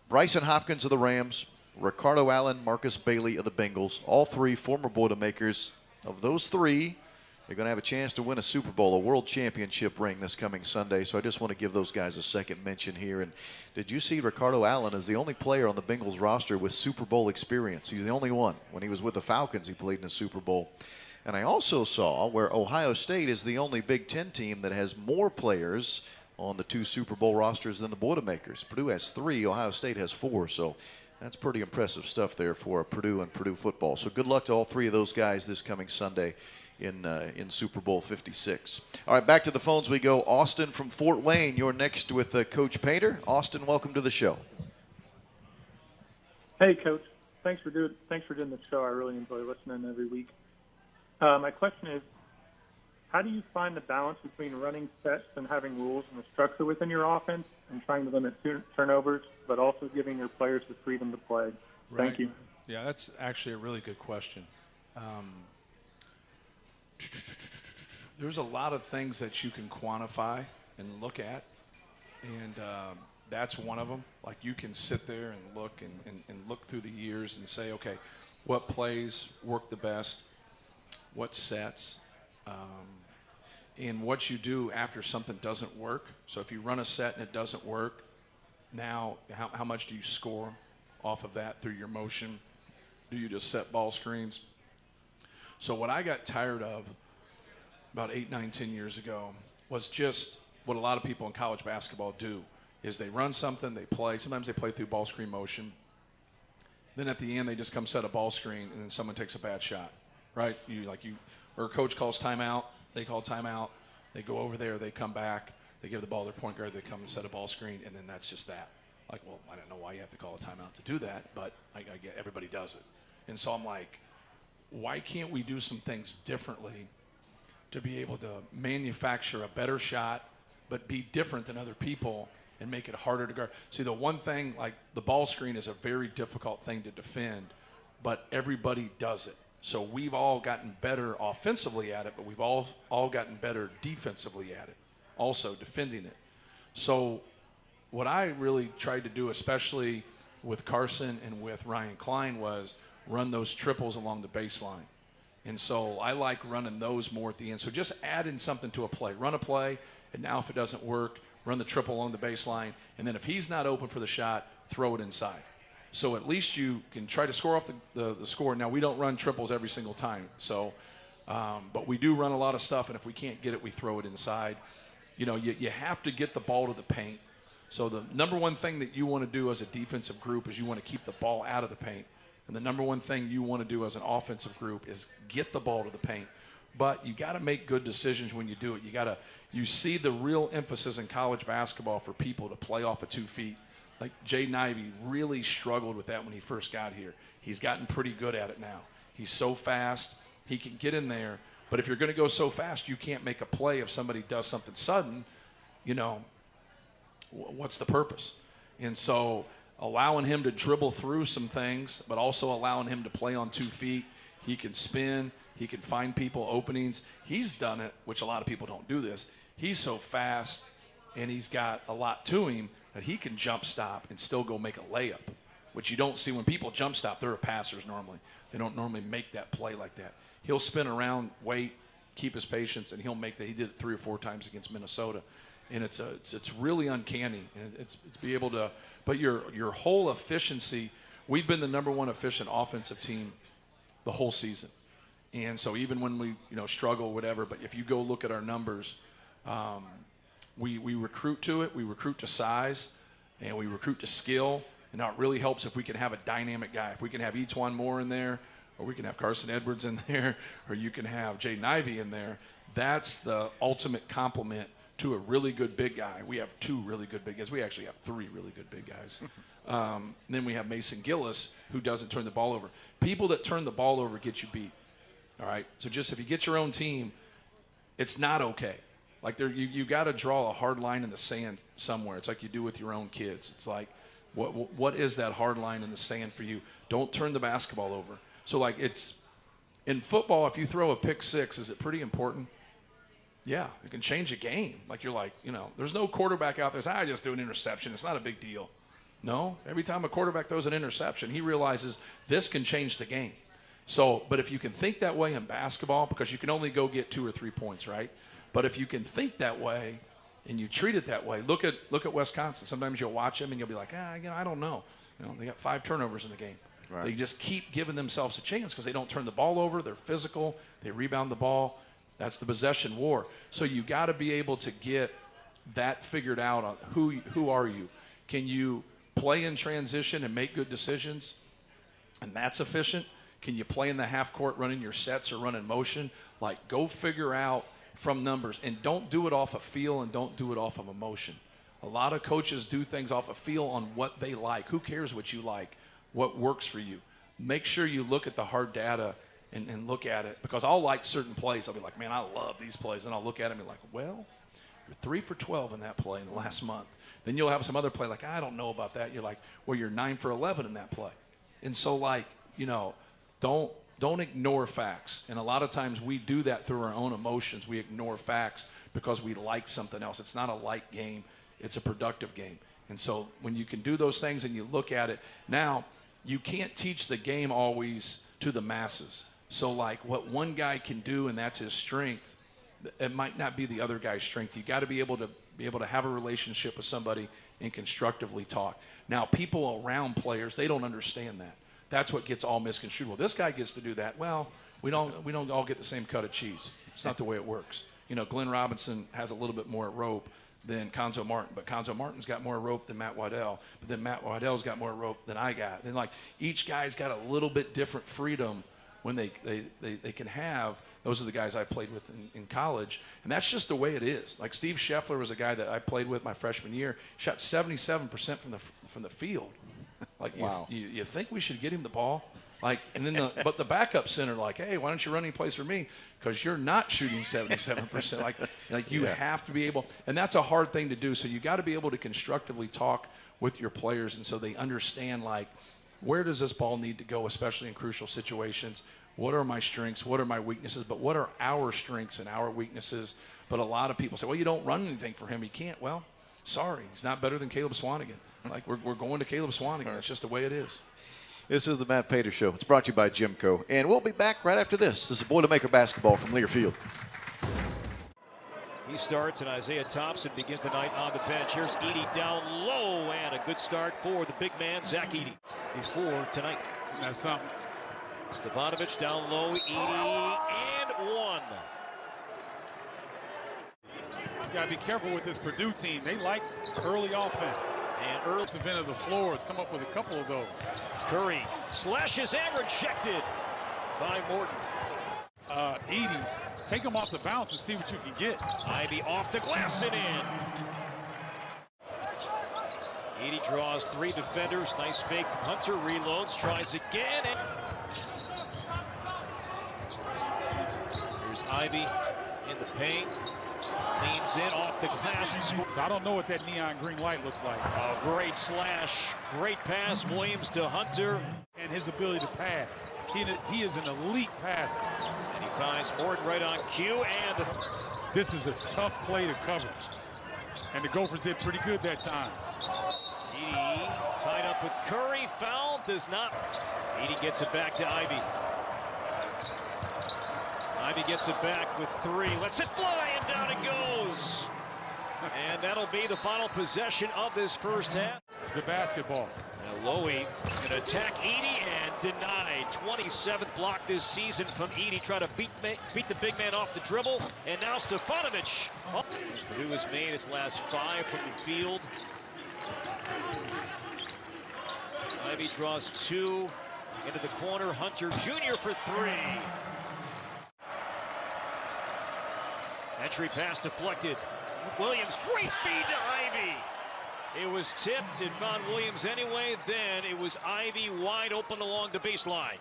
Speaker 1: Bryson Hopkins of the Rams, Ricardo Allen, Marcus Bailey of the Bengals, all three former Boilermakers. Of those three, they're going to have a chance to win a Super Bowl, a world championship ring this coming Sunday. So I just want to give those guys a second mention here. And did you see Ricardo Allen is the only player on the Bengals roster with Super Bowl experience? He's the only one. When he was with the Falcons, he played in a Super Bowl. And I also saw where Ohio State is the only Big Ten team that has more players on the two Super Bowl rosters than the Boilermakers. Purdue has 3, Ohio State has 4, so that's pretty impressive stuff there for Purdue and Purdue football. So good luck to all 3 of those guys this coming Sunday in Super Bowl 56. All right, back to the phones we go. Austin from Fort Wayne, you're next with Coach Painter. Austin, welcome to the show.
Speaker 16: Hey, Coach. Thanks for doing the show. I really enjoy listening every week. My question is, how do you find the balance between running sets and having rules and a structure within your offense and trying to limit turnovers, but also giving your players the freedom to play?
Speaker 4: Right.
Speaker 16: Thank you.
Speaker 4: Yeah, that's actually a really good question. There's a lot of things that you can quantify and look at, and that's one of them. Like you can sit there and look and look through the years and say, okay, what plays work the best, what sets, and what you do after something doesn't work. So if you run a set and it doesn't work, now how much do you score off of that through your motion? Do you just set ball screens? So what I got tired of about 8, 9, 10 years ago was just what a lot of people in college basketball do, is they run something, they play. Sometimes they play through ball screen motion. Then at the end, they just come set a ball screen, and then someone takes a bad shot, right? Or a coach calls timeout, they call timeout, they go over there, they come back, they give the ball to their point guard, they come and set a ball screen, and then that's just that. Like, well, I don't know why you have to call a timeout to do that, but I get everybody does it. And so I'm like, why can't we do some things differently to be able to manufacture a better shot, but be different than other people and make it harder to guard? See, the one thing, like the ball screen is a very difficult thing to defend, but everybody does it. So we've all gotten better offensively at it, but we've all gotten better defensively at it, also defending it. So what I really tried to do, especially with Carson and with Ryan Klein, was run those triples along the baseline. And so I like running those more at the end. So just add in something to a play. Run a play, and now if it doesn't work, run the triple along the baseline. And then if he's not open for the shot, throw it inside. So at least you can try to score off the score. Now, we don't run triples every single time. So, but we do run a lot of stuff, and if we can't get it, we throw it inside. You know, you have to get the ball to the paint. So the number one thing that you want to do as a defensive group is you want to keep the ball out of the paint. And the number one thing you want to do as an offensive group is get the ball to the paint. But you got to make good decisions when you do it. You see the real emphasis in college basketball for people to play off of 2 feet. Like Jaden Ivey really struggled with that when he first got here. He's gotten pretty good at it now. He's so fast, he can get in there. But if you're going to go so fast, you can't make a play if somebody does something sudden. You know, what's the purpose? And so allowing him to dribble through some things, but also allowing him to play on 2 feet. He can spin. He can find people openings. He's done it, which a lot of people don't do this. He's so fast, and he's got a lot to him that he can jump stop and still go make a layup, which you don't see when people jump stop. They're passers normally. They don't normally make that play like that. He'll spin around, wait, keep his patience, and he'll make that. He did it 3 or 4 times against Minnesota. And it's really uncanny. And it's be able to, but your whole efficiency, we've been the number one efficient offensive team the whole season. And so even when we struggle, whatever, but if you go look at our numbers, we recruit to it, we recruit to size, and we recruit to skill. And now it really helps if we can have a dynamic guy. If we can have Etuan Moore in there, or we can have Carson Edwards in there, or you can have Jaden Ivey in there, that's the ultimate compliment to a really good big guy. We have 2 really good big guys. We actually have 3 really good big guys. Then we have Mason Gillis, who doesn't turn the ball over. People that turn the ball over get you beat. All right? So just if you get your own team, it's not okay. Like you got to draw a hard line in the sand somewhere. It's like you do with your own kids. It's like, what is that hard line in the sand for you? Don't turn the basketball over. So like it's in football, if you throw a pick 6, is it pretty important? Yeah, it can change a game. Like you're like, there's no quarterback out there says, I just do an interception. It's not a big deal. No, every time a quarterback throws an interception, he realizes this can change the game. So, but if you can think that way in basketball, because you can only go get 2 or 3 points, right? But if you can think that way and you treat it that way, look at Wisconsin. Sometimes you'll watch them and you'll be like, I don't know. They got 5 turnovers in the game. Right. They just keep giving themselves a chance because they don't turn the ball over. They're physical. They rebound the ball. That's the possession war. So you got to be able to get that figured out on who are you? Can you play in transition and make good decisions? And that's efficient. Can you play in the half court running your sets or running motion? Like go figure out from numbers, and don't do it off of feel and don't do it off of emotion. A lot of coaches do things off of feel on what they like. Who cares what you like? What works for you? Make sure you look at the hard data and look at it, because I'll like certain plays. I'll be like, man, I love these plays. And I'll look at them and be like, well, you're 3 for 12 in that play in the last month. Then you'll have some other play like, I don't know about that. You're like, well, you're 9 for 11 in that play. And so like, don't ignore facts. And a lot of times we do that through our own emotions. We ignore facts because we like something else. It's not a like game. It's a productive game. And so when you can do those things and you look at it, now you can't teach the game always to the masses. So like what one guy can do, and that's his strength, it might not be the other guy's strength. You got to be able to have a relationship with somebody and constructively talk. Now people around players, they don't understand that. That's what gets all misconstrued. Well, this guy gets to do that. Well, we don't all get the same cut of cheese. It's not the way it works. Glenn Robinson has a little bit more rope than Conzo Martin, but Conzo Martin's got more rope than Matt Waddell, but then Matt Waddell's got more rope than I got. And like each guy's got a little bit different freedom when they can have, those are the guys I played with in college, and that's just the way it is. Like Steve Scheffler was a guy that I played with my freshman year, shot 77% from the field. Like,
Speaker 1: wow.
Speaker 4: you think we should get him the ball? Like, and then but the backup center, like, hey, why don't you run any plays for me? Because you're not shooting 77%. like you have to be able, and that's a hard thing to do. So you got to be able to constructively talk with your players, and so they understand, like, where does this ball need to go, especially in crucial situations? What are my strengths? What are my weaknesses? But what are our strengths and our weaknesses? But a lot of people say, well, you don't run anything for him. He can't. Well, sorry, he's not better than Caleb Swanigan. Like, we're going to Caleb Swanigan. That's just the way it is.
Speaker 1: This is the Matt Painter Show. It's brought to you by GEMCO. And we'll be back right after this. This is Boilermaker basketball from Learfield.
Speaker 2: He starts, and Isaiah Thompson begins the night on the bench. Here's Edey down low, and a good start for the big man, Zach Edey, before tonight.
Speaker 3: That's something.
Speaker 2: Stefanovic down low, Edey, and one.
Speaker 3: You got to be careful with this Purdue team. They like early offense.
Speaker 2: And early
Speaker 3: event of the floor has come up with a couple of those.
Speaker 2: Curry slashes and rejected by Morton.
Speaker 3: Edey, take him off the bounce and see what you can get.
Speaker 2: Ivy off the glass and in. Edey draws three defenders. Nice fake from Hunter. Reloads, tries again. And here's Ivy in the paint. Leans in off the glass and scores.
Speaker 3: So I don't know what that neon green light looks like.
Speaker 2: A great slash. Great pass. Williams to Hunter.
Speaker 3: And his ability to pass. He is an elite passer.
Speaker 2: And he finds Morton right on cue. And
Speaker 3: this is a tough play to cover. And the Gophers did pretty good that time.
Speaker 2: Edey tied up with Curry. Foul does not. Edey gets it back to Ivy. Ivy gets it back with three. Lets it fly, and down it goes. And that'll be the final possession of this first half.
Speaker 3: The basketball.
Speaker 2: Now Lowy can attack Edey and denied. 27th block this season from Edey. Try to beat the big man off the dribble. And now Stefanovic. Oh. Purdue has made his last 5 from the field. Ivy draws 2 into the corner. Hunter Jr. for 3. Entry pass deflected. Williams, great feed to Ivy. It was tipped. It found Williams anyway. Then it was Ivy wide open along the baseline.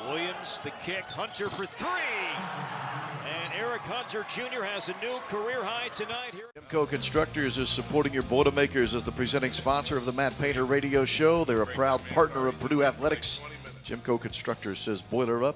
Speaker 2: Williams, the kick. Hunter for 3. And Eric Hunter Jr. has a new career high tonight. Here.
Speaker 1: GEMCO Constructors is supporting your Boilermakers as the presenting sponsor of the Matt Painter Radio Show. They're a proud partner of Purdue Athletics. GEMCO Constructors says boiler up.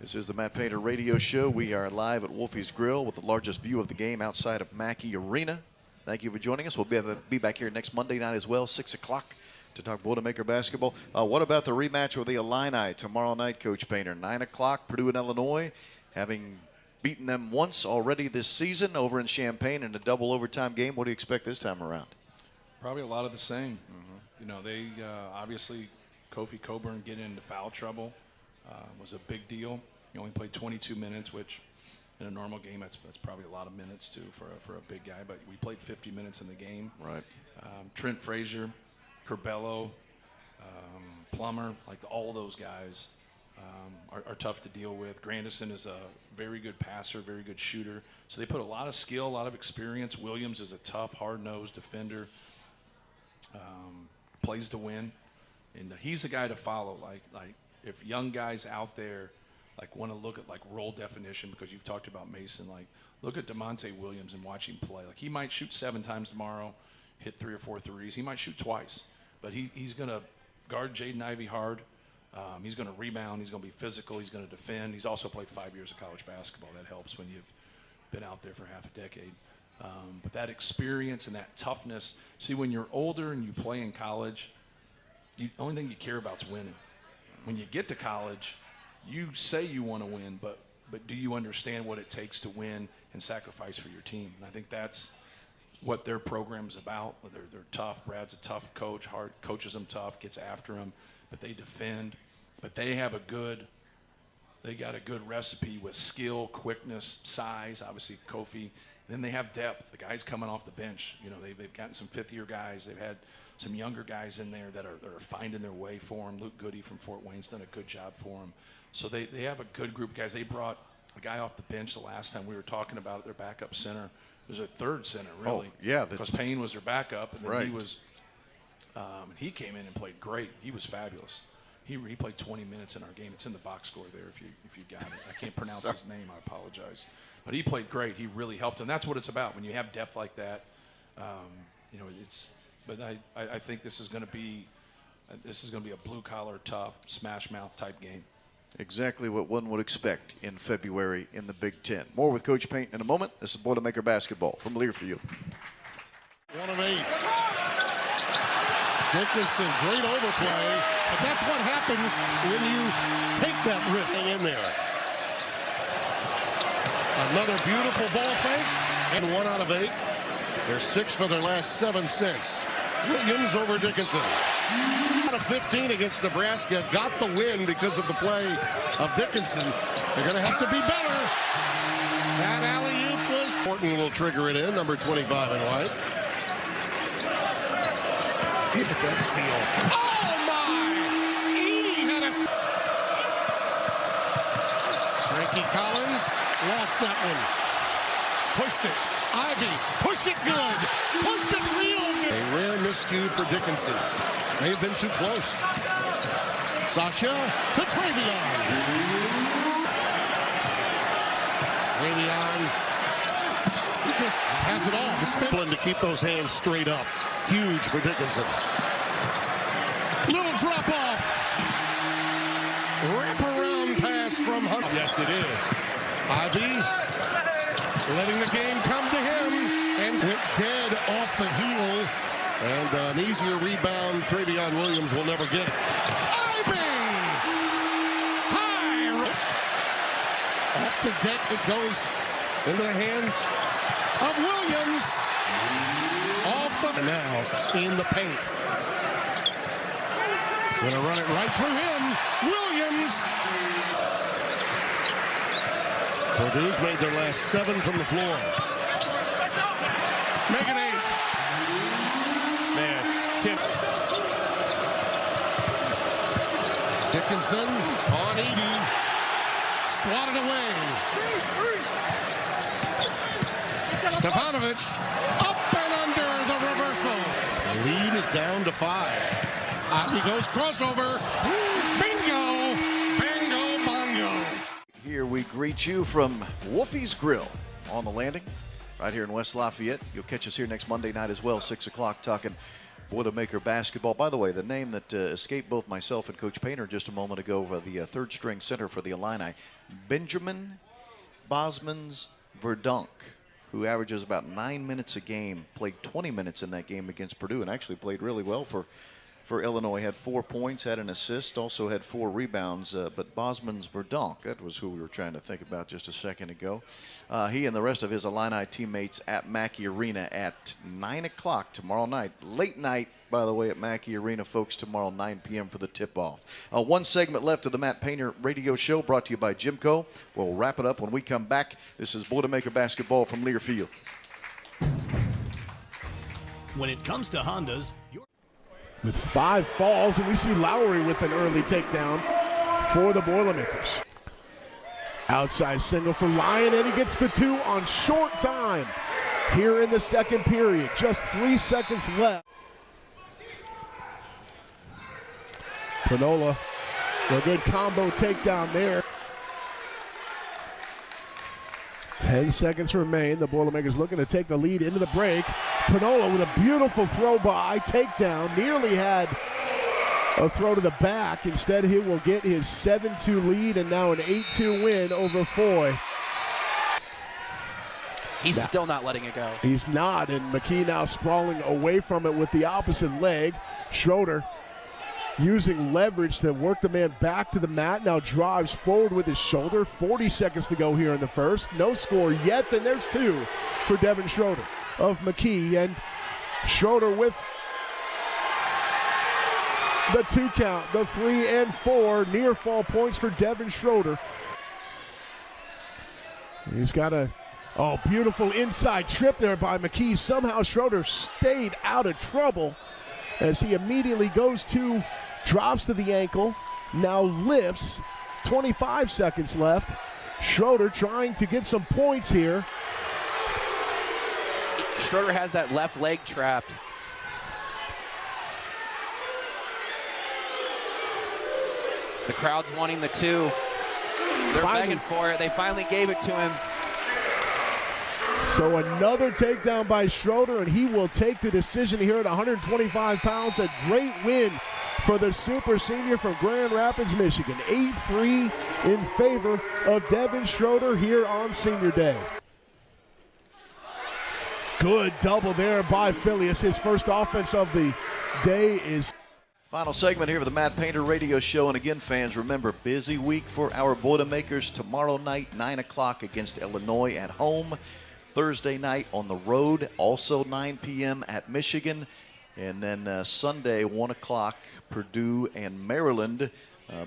Speaker 1: This is the Matt Painter Radio Show. We are live at Wolfie's Grill with the largest view of the game outside of Mackey Arena. Thank you for joining us. We'll be back here next Monday night as well, 6 o'clock, to talk Boilermaker basketball. What about the rematch with the Illini tomorrow night, Coach Painter? 9 o'clock, Purdue and Illinois, having beaten them once already this season over in Champaign in a double overtime game. What do you expect this time around?
Speaker 4: Probably a lot of the same. You know, they obviously, Kofi Coburn getting into foul trouble was a big deal. He only played 22 minutes, which in a normal game, that's probably a lot of minutes, too, for a big guy. But we played 50 minutes in the game.
Speaker 1: Right.
Speaker 4: Trent Frazier, Curbelo, Plummer, like all those guys are tough to deal with. Grandison is a very good passer, very good shooter. So they put a lot of skill, a lot of experience. Williams is a tough, hard-nosed defender. Plays to win. And he's the guy to follow. Like if young guys out there want to look at role definition, because you've talked about Mason, look at DeMonte Williams and watch him play. He might shoot 7 times tomorrow, hit 3 or 4 threes. He might shoot twice, but he's going to guard Jaden Ivey hard. He's going to rebound. He's going to be physical. He's going to defend. He's also played 5 years of college basketball. That helps when you've been out there for half a decade. But that experience and that toughness. See, when you're older and you play in college, the only thing you care about is winning. When you get to college, you say you want to win, but do you understand what it takes to win and sacrifice for your team? And I think that's what their program's about. They're tough. Brad's a tough coach, hard coaches them tough, gets after them, but they defend. But they got a good recipe with skill, quickness, size. Obviously, Kofi Then they have depth. The guys coming off the bench, you know, they've gotten some fifth-year guys. They've had some younger guys in there that are finding their way for them. Luke Goody from Fort Wayne's done a good job for them. So they have a good group of guys. They brought a guy off the bench the last time we were talking about their backup center. It was their third center, really.
Speaker 1: Oh, yeah.
Speaker 4: Because Payne was their backup, and then
Speaker 1: right.
Speaker 4: he was he came in and played great. He was fabulous. He played 20 minutes in our game. It's in the box score there if you got it. I can't pronounce his name. I apologize. But he played great. He really helped, and that's what it's about. When you have depth like that, you know, it's. But I think this is going to be a blue collar, tough, smash mouth type game.
Speaker 1: Exactly what one would expect in February in the Big Ten. More with Coach Payne in a moment. This is Boilermaker basketball from Learfield.
Speaker 5: 1 of 8. Dickinson, great overplay, but that's what happens when you take that risk in there. Another beautiful ball fake, and 1 out of 8. They're 6 for their last 7 since. Williams over Dickinson. Out of 15 against Nebraska, got the win because of the play of Dickinson. They're going to have to be better. That alley-oop was Morton will trigger it in, number 25 in white. Look at that seal. Oh, my! Edie had a... Frankie Collins lost that one. Pushed it. Ivy, push it good. Pushed it real good. A rare miscue for Dickinson. May have been too close. Sasha to Travion. Travion, he just has it all. Spindling to keep those hands straight up. Huge for Dickinson. Little drop off. Wraparound pass from Hunt.
Speaker 3: Yes, it is.
Speaker 5: Ivy letting the game come to him and went dead off the heel. And an easier rebound Travion Williams will never get. Ivy! High! Off the deck it goes into the hands of Williams. Off the... Now in the paint. Gonna run it right through him. Williams! Purdue's made their last 7 from the floor. Make it 8.
Speaker 3: Man, Tim.
Speaker 5: Dickinson on 80. Swatted away. Stefanovic up and under the reversal. The lead is down to 5. Out he goes, crossover. Bingo! Bingo, bongo.
Speaker 1: Here we greet you from Wolfie's Grill on the Landing, right here in West Lafayette. You'll catch us here next Monday night as well, 6 o'clock, talking Boilermaker basketball. By the way, the name that escaped both myself and Coach Painter just a moment ago, the third-string center for the Illini, Benjamin Bosmans Verdonk, who averages about 9 minutes a game, played 20 minutes in that game against Purdue, and actually played really well for Illinois. Had 4 points, had an assist, also had 4 rebounds. But Bosmans Verdonk, that was who we were trying to think about just a second ago. He and the rest of his Illini teammates at Mackey Arena at 9 o'clock tomorrow night. Late night, by the way, at Mackey Arena, folks, tomorrow 9 p.m. for the tip-off. 1 segment left of the Matt Painter radio show, brought to you by GEMCO. We'll wrap it up when we come back. This is Boilermaker basketball from Learfield.
Speaker 17: When it comes to Hondas,
Speaker 8: with 5 falls, and we see Lowry with an early takedown for the Boilermakers. Outside single for Lyon, and he gets the 2 on short time here in the second period. Just 3 seconds left. Panola, a good combo takedown there. 10 seconds remain. The Boilermakers looking to take the lead into the break. Panola with a beautiful throw by, takedown. Nearly had a throw to the back. Instead, he will get his 7-2 lead and now an 8-2 win over Foy.
Speaker 9: He's still not letting it go.
Speaker 8: He's not, and McKee now sprawling away from it with the opposite leg. Schroeder using leverage to work the man back to the mat. Now drives forward with his shoulder. 40 seconds to go here in the first. No score yet, and there's 2 for Devin Schroeder of McKee. And Schroeder with the 2 count, the 3 and 4 near fall points for Devin Schroeder. He's got to Oh, beautiful inside trip there by McKee. Somehow Schroeder stayed out of trouble as he immediately drops to the ankle, now lifts. 25 seconds left. Schroeder trying to get some points here.
Speaker 9: Schroeder has that left leg trapped. The crowd's wanting the two. They're begging for it. They finally gave it to him.
Speaker 8: So another takedown by Schroeder, and he will take the decision here at 125 pounds. A great win for the super senior from Grand Rapids, Michigan. 8-3 in favor of Devin Schroeder here on senior day. Good double there by Phileas. His first offense of the day is...
Speaker 1: Final segment here of the Matt Painter Radio Show. And again, fans, remember, busy week for our Boilermakers. Tomorrow night, 9 o'clock against Illinois at home. Thursday night on the road, also 9 p.m. at Michigan. And then Sunday, 1 o'clock, Purdue and Maryland.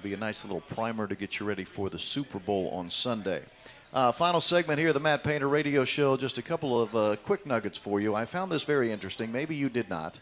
Speaker 1: Be a nice little primer to get you ready for the Super Bowl on Sunday. Final segment here of the Matt Painter Radio Show. Just a couple of quick nuggets for you. I found this very interesting. Maybe you did not.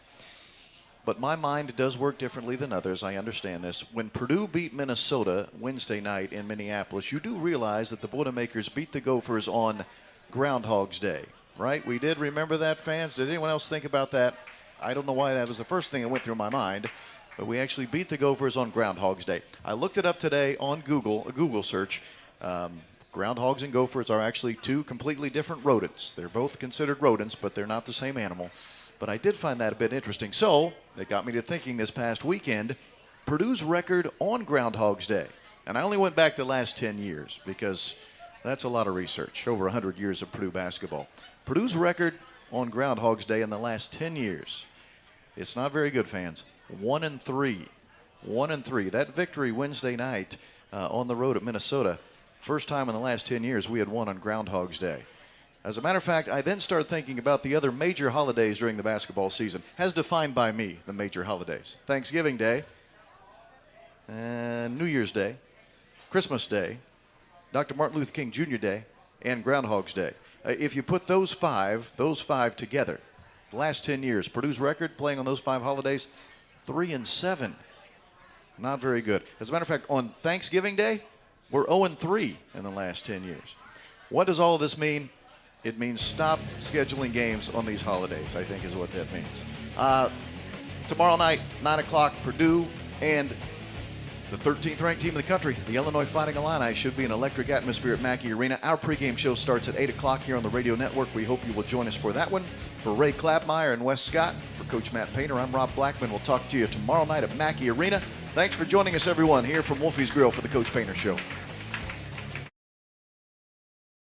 Speaker 1: But my mind does work differently than others. I understand this. When Purdue beat Minnesota Wednesday night in Minneapolis, you do realize that the Boilermakers beat the Gophers on Groundhog's Day, right? We did remember that, fans. Did anyone else think about that? I don't know why that was the first thing that went through my mind, but we actually beat the Gophers on Groundhog's Day. I looked it up today on Google, a Google search. Groundhogs and gophers are actually two completely different rodents. They're both considered rodents, but they're not the same animal. But I did find that a bit interesting. So it got me to thinking this past weekend, Purdue's record on Groundhog's Day. And I only went back the last 10 years because that's a lot of research, over 100 years of Purdue basketball. Purdue's record on Groundhog's Day in the last 10 years, it's not very good, fans. 1-3. 1-3. That victory Wednesday night on the road at Minnesota, first time in the last 10 years we had won on Groundhog's Day. As a matter of fact, I then started thinking about the other major holidays during the basketball season, as defined by me, the major holidays. Thanksgiving Day, New Year's Day, Christmas Day, Dr. Martin Luther King Jr. Day, and Groundhog's Day. If you put those five together, the last 10 years, Purdue's record playing on those 5 holidays, 3-7. Not very good. As a matter of fact, on Thanksgiving Day, we're 0-3 in the last 10 years. What does all of this mean? It means stop scheduling games on these holidays, I think is what that means. Tomorrow night, 9 o'clock, Purdue and the 13th ranked team in the country, the Illinois Fighting Illini, should be an electric atmosphere at Mackey Arena. Our pregame show starts at 8 o'clock here on the radio network. We hope you will join us for that one. For Ray Clapmeyer and Wes Scott, for Coach Matt Painter, I'm Rob Blackman. We'll talk to you tomorrow night at Mackey Arena. Thanks for joining us, everyone, here from Wolfie's Grill for the Coach Painter Show.